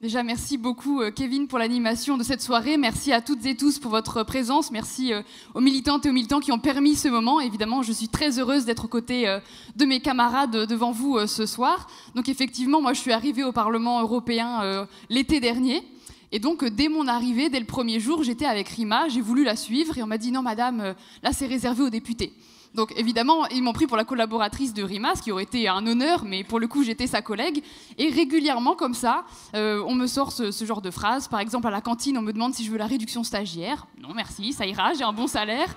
Déjà, merci beaucoup Kevin pour l'animation de cette soirée. Merci à toutes et tous pour votre présence. Merci aux militantes et aux militants qui ont permis ce moment. Évidemment, je suis très heureuse d'être aux côtés de mes camarades devant vous ce soir. Donc effectivement, moi je suis arrivée au Parlement européen l'été dernier. Et donc dès mon arrivée, dès le premier jour, j'étais avec Rima, j'ai voulu la suivre et on m'a dit non madame, là c'est réservé aux députés. Donc évidemment, ils m'ont pris pour la collaboratrice de Rima, ce qui aurait été un honneur, mais pour le coup, j'étais sa collègue. Et régulièrement, comme ça, on me sort ce genre de phrase. Par exemple, à la cantine, on me demande si je veux la réduction stagiaire. Non, merci, ça ira, j'ai un bon salaire.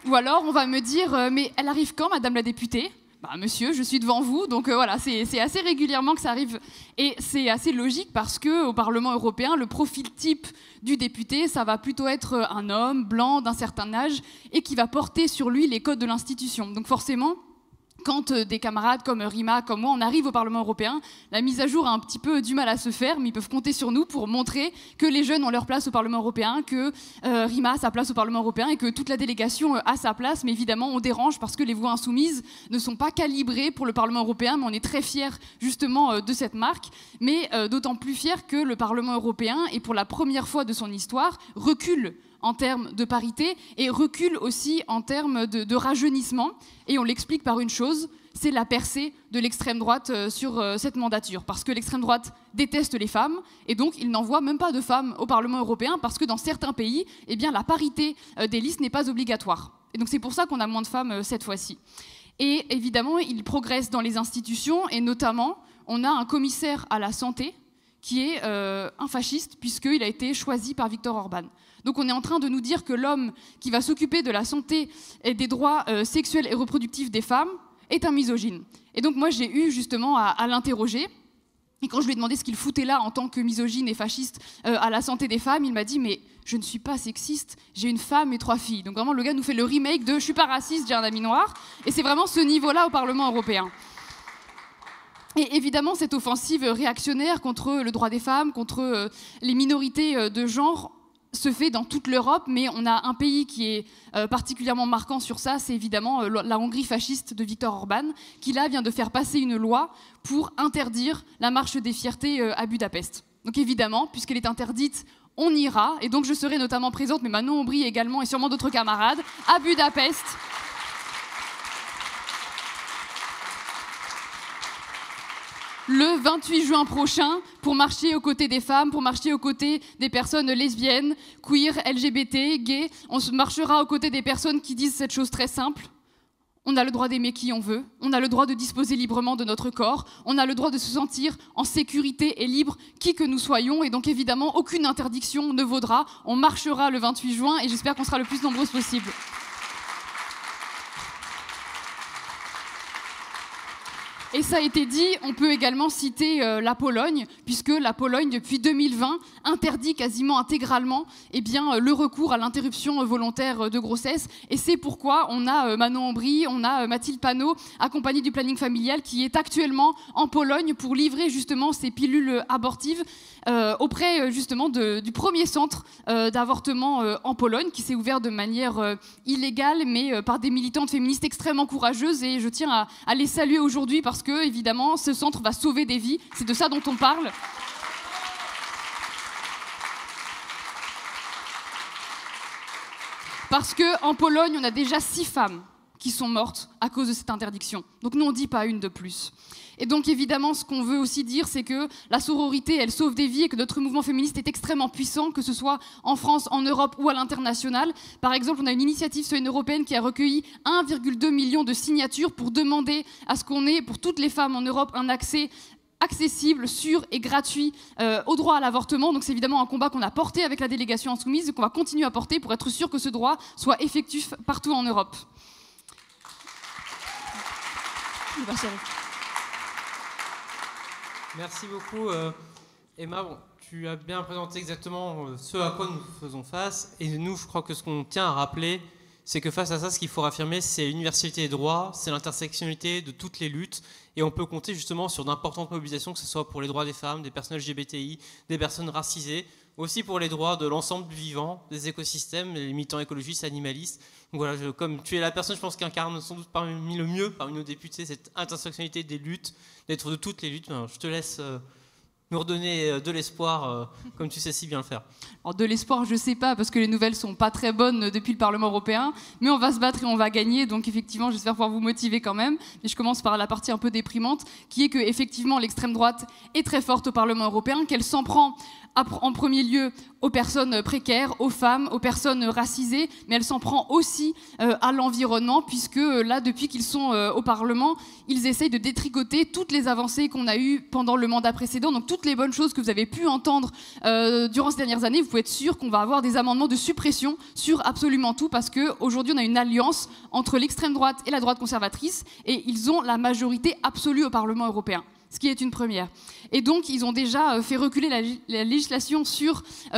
Ou alors, on va me dire, mais elle arrive quand, madame la députée ? Bah, monsieur, je suis devant vous, donc voilà, c'est assez régulièrement que ça arrive. Et c'est assez logique parce qu'au Parlement européen, le profil type du député, ça va plutôt être un homme blanc d'un certain âge et qui va porter sur lui les codes de l'institution. Donc forcément, quand des camarades comme Rima, comme moi, on arrive au Parlement européen, la mise à jour a un petit peu du mal à se faire, mais ils peuvent compter sur nous pour montrer que les jeunes ont leur place au Parlement européen, que Rima a sa place au Parlement européen et que toute la délégation a sa place. Mais évidemment, on dérange parce que les voix insoumises ne sont pas calibrées pour le Parlement européen, mais on est très fiers justement de cette marque, mais d'autant plus fiers que le Parlement européen, et pour la première fois de son histoire, recule en termes de parité et recule aussi en termes de rajeunissement. Et on l'explique par une chose, c'est la percée de l'extrême droite sur cette mandature. Parce que l'extrême droite déteste les femmes et donc il n'envoie même pas de femmes au Parlement européen parce que dans certains pays, eh bien, la parité des listes n'est pas obligatoire. Et donc c'est pour ça qu'on a moins de femmes cette fois-ci. Et évidemment, il progresse dans les institutions et notamment, on a un commissaire à la santé qui est un fasciste puisqu'il a été choisi par Viktor Orban. Donc on est en train de nous dire que l'homme qui va s'occuper de la santé et des droits sexuels et reproductifs des femmes est un misogyne. Et donc moi j'ai eu justement à l'interroger. Et quand je lui ai demandé ce qu'il foutait là en tant que misogyne et fasciste à la santé des femmes, il m'a dit « mais je ne suis pas sexiste, j'ai une femme et 3 filles ». Donc vraiment le gars nous fait le remake de « je suis pas raciste, j'ai un ami noir ». Et c'est vraiment ce niveau-là au Parlement européen. Et évidemment, cette offensive réactionnaire contre le droit des femmes, contre les minorités de genre, se fait dans toute l'Europe, mais on a un pays qui est particulièrement marquant sur ça, c'est évidemment la Hongrie fasciste de Viktor Orban, qui là vient de faire passer une loi pour interdire la marche des fiertés à Budapest. Donc évidemment, puisqu'elle est interdite, on ira, et donc je serai notamment présente, mais Manon Aubry également, et sûrement d'autres camarades, à Budapest. Le 28 juin prochain, pour marcher aux côtés des femmes, pour marcher aux côtés des personnes lesbiennes, queer, LGBT, gays. On marchera aux côtés des personnes qui disent cette chose très simple. On a le droit d'aimer qui on veut, on a le droit de disposer librement de notre corps, on a le droit de se sentir en sécurité et libre, qui que nous soyons, et donc évidemment, aucune interdiction ne vaudra. On marchera le 28 juin et j'espère qu'on sera le plus nombreuses possible. Et ça a été dit, on peut également citer la Pologne, puisque la Pologne, depuis 2020, interdit quasiment intégralement le recours à l'interruption volontaire de grossesse. Et c'est pourquoi on a Manon Aubry, on a Mathilde Panot, accompagnée du planning familial, qui est actuellement en Pologne pour livrer justement ces pilules abortives auprès justement du premier centre d'avortement en Pologne, qui s'est ouvert de manière illégale, mais par des militantes féministes extrêmement courageuses. Et je tiens à les saluer aujourd'hui parce que, évidemment, ce centre va sauver des vies. C'est de ça dont on parle. Parce qu'en Pologne, on a déjà 6 femmes qui sont mortes à cause de cette interdiction. Donc nous, on ne dit pas une de plus. Et donc, évidemment, ce qu'on veut aussi dire, c'est que la sororité, elle sauve des vies et que notre mouvement féministe est extrêmement puissant, que ce soit en France, en Europe ou à l'international. Par exemple, on a une initiative citoyenne européenne qui a recueilli 1,2 million de signatures pour demander à ce qu'on ait, pour toutes les femmes en Europe, un accès accessible, sûr et gratuit au droit à l'avortement. Donc c'est évidemment un combat qu'on a porté avec la délégation insoumise et qu'on va continuer à porter pour être sûr que ce droit soit effectif partout en Europe. Merci beaucoup Emma. Bon, tu as bien présenté exactement ce à quoi nous faisons face. Et nous, je crois que ce qu'on tient à rappeler, c'est que face à ça, ce qu'il faut affirmer, c'est l'universalité des droits, c'est l'intersectionnalité de toutes les luttes. Et on peut compter justement sur d'importantes mobilisations, que ce soit pour les droits des femmes, des personnes LGBTI, des personnes racisées, aussi pour les droits de l'ensemble du vivant, des écosystèmes, les militants écologistes, animalistes. Donc voilà, comme tu es la personne, je pense, qui incarne sans doute parmi le mieux, parmi nos députés, cette intersectionnalité des luttes, d'être de toutes les luttes. Je te laisse nous redonner de l'espoir, comme tu sais si bien le faire? Alors de l'espoir, je ne sais pas, parce que les nouvelles ne sont pas très bonnes depuis le Parlement européen, mais on va se battre et on va gagner, donc effectivement, j'espère pouvoir vous motiver quand même. Et je commence par la partie un peu déprimante, qui est que effectivement l'extrême droite est très forte au Parlement européen, qu'elle s'en prend en premier lieu aux personnes précaires, aux femmes, aux personnes racisées, mais elle s'en prend aussi à l'environnement, puisque là, depuis qu'ils sont au Parlement, ils essayent de détricoter toutes les avancées qu'on a eues pendant le mandat précédent, donc toutes les bonnes choses que vous avez pu entendre durant ces dernières années. Vous pouvez être sûr qu'on va avoir des amendements de suppression sur absolument tout, parce qu'aujourd'hui, on a une alliance entre l'extrême droite et la droite conservatrice, et ils ont la majorité absolue au Parlement européen, ce qui est une première. Et donc, ils ont déjà fait reculer la législation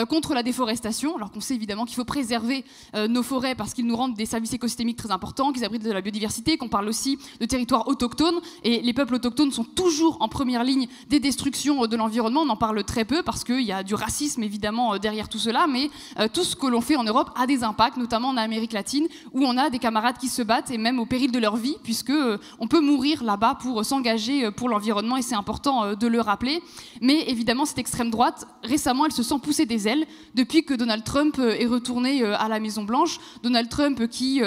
contre la déforestation, alors qu'on sait évidemment qu'il faut préserver nos forêts parce qu'ils nous rendent des services écosystémiques très importants, qu'ils abritent de la biodiversité, qu'on parle aussi de territoires autochtones. Et les peuples autochtones sont toujours en première ligne des destructions de l'environnement. On en parle très peu parce qu'il y a du racisme évidemment derrière tout cela, mais tout ce que l'on fait en Europe a des impacts, notamment en Amérique latine, où on a des camarades qui se battent, et même au péril de leur vie, puisque on peut mourir là-bas pour s'engager pour l'environnement, et c'est important de le rappeler. Mais évidemment, cette extrême droite, récemment, elle se sent pousser des ailes depuis que Donald Trump est retourné à la Maison-Blanche. Donald Trump qui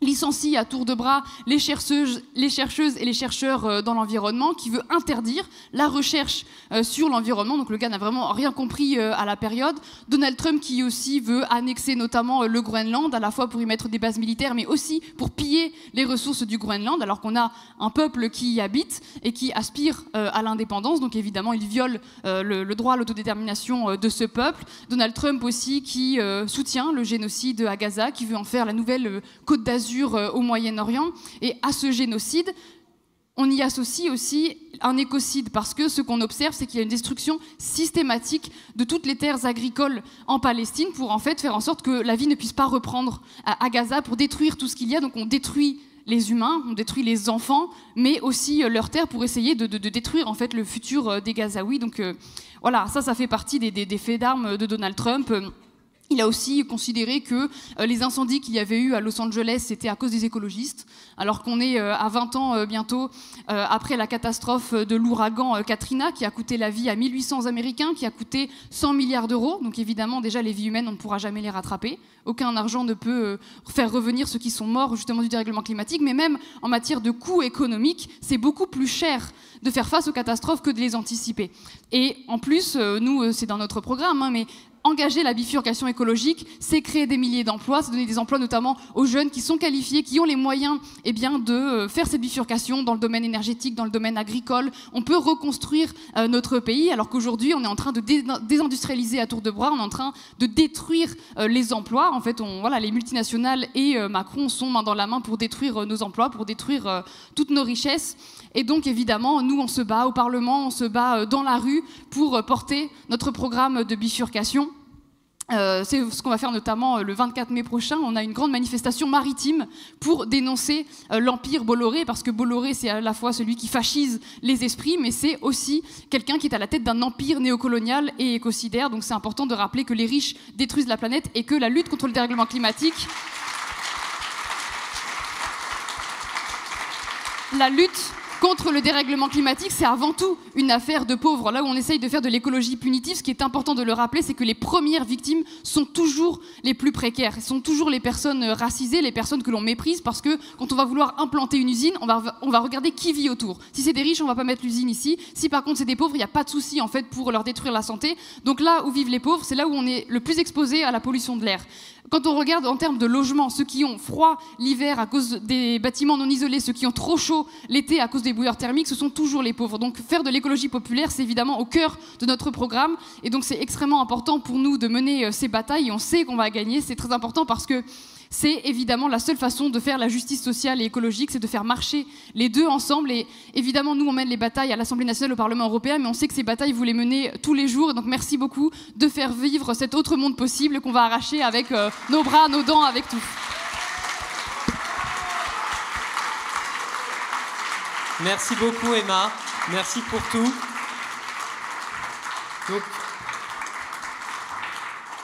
licencie à tour de bras les chercheuses et les chercheurs dans l'environnement, qui veut interdire la recherche sur l'environnement. Donc le gars n'a vraiment rien compris à la période. Donald Trump qui aussi veut annexer notamment le Groenland, à la fois pour y mettre des bases militaires, mais aussi pour piller les ressources du Groenland, alors qu'on a un peuple qui y habite et qui aspire à l'indépendance. Donc évidemment, il viole le droit à l'autodétermination de ce peuple. Donald Trump aussi qui soutient le génocide à Gaza, qui veut en faire la nouvelle Côte d'Azur au Moyen-Orient. Et à ce génocide, on y associe aussi un écocide, parce que ce qu'on observe, c'est qu'il y a une destruction systématique de toutes les terres agricoles en Palestine pour en fait faire en sorte que la vie ne puisse pas reprendre à Gaza, pour détruire tout ce qu'il y a. Donc on détruit les humains, on détruit les enfants, mais aussi leurs terres pour essayer de détruire en fait le futur des Gazaouis. Donc voilà, ça fait partie des faits d'armes de Donald Trump. Il a aussi considéré que les incendies qu'il y avait eu à Los Angeles, c'était à cause des écologistes, alors qu'on est à 20 ans bientôt après la catastrophe de l'ouragan Katrina, qui a coûté la vie à 1800 Américains, qui a coûté 100 milliards d'euros. Donc évidemment, déjà, les vies humaines, on ne pourra jamais les rattraper. Aucun argent ne peut faire revenir ceux qui sont morts justement du dérèglement climatique, mais même en matière de coûts économiques, c'est beaucoup plus cher de faire face aux catastrophes que de les anticiper. Et en plus, nous, c'est dans notre programme, mais engager la bifurcation écologique, c'est créer des milliers d'emplois, c'est donner des emplois notamment aux jeunes qui sont qualifiés, qui ont les moyens de faire cette bifurcation dans le domaine énergétique, dans le domaine agricole. On peut reconstruire notre pays, alors qu'aujourd'hui, on est en train de désindustrialiser à tour de bras, on est en train de détruire les emplois. En fait, les multinationales et Macron sont main dans la main pour détruire nos emplois, pour détruire toutes nos richesses. Et donc, évidemment, nous, on se bat au Parlement, on se bat dans la rue pour porter notre programme de bifurcation. C'est ce qu'on va faire notamment le 24 mai prochain. On a une grande manifestation maritime pour dénoncer l'empire Bolloré, parce que Bolloré, c'est à la fois celui qui fascise les esprits, mais c'est aussi quelqu'un qui est à la tête d'un empire néocolonial et écocidaire. Donc c'est important de rappeler que les riches détruisent la planète et que la lutte contre le dérèglement climatique... La lutte contre le dérèglement climatique, c'est avant tout une affaire de pauvres. Là où on essaye de faire de l'écologie punitive, ce qui est important de le rappeler, c'est que les premières victimes sont toujours les plus précaires. Ce sont toujours les personnes racisées, les personnes que l'on méprise, parce que quand on va vouloir implanter une usine, on va regarder qui vit autour. Si c'est des riches, on va pas mettre l'usine ici. Si par contre c'est des pauvres, il n'y a pas de souci en fait pour leur détruire la santé. Donc là où vivent les pauvres, c'est là où on est le plus exposé à la pollution de l'air. Quand on regarde en termes de logement, ceux qui ont froid l'hiver à cause des bâtiments non isolés, ceux qui ont trop chaud l'été à cause des bouilleurs thermiques, ce sont toujours les pauvres. Donc faire de l'écologie populaire, c'est évidemment au cœur de notre programme. Et donc c'est extrêmement important pour nous de mener ces batailles. Et on sait qu'on va gagner. C'est très important parce que c'est évidemment la seule façon de faire la justice sociale et écologique, c'est de faire marcher les deux ensemble. Et évidemment, nous, on mène les batailles à l'Assemblée nationale, au Parlement européen, mais on sait que ces batailles, vous les menez tous les jours. Et donc merci beaucoup de faire vivre cet autre monde possible qu'on va arracher avec nos bras, nos dents, avec tout. Merci beaucoup, Emma. Merci pour tout. Donc,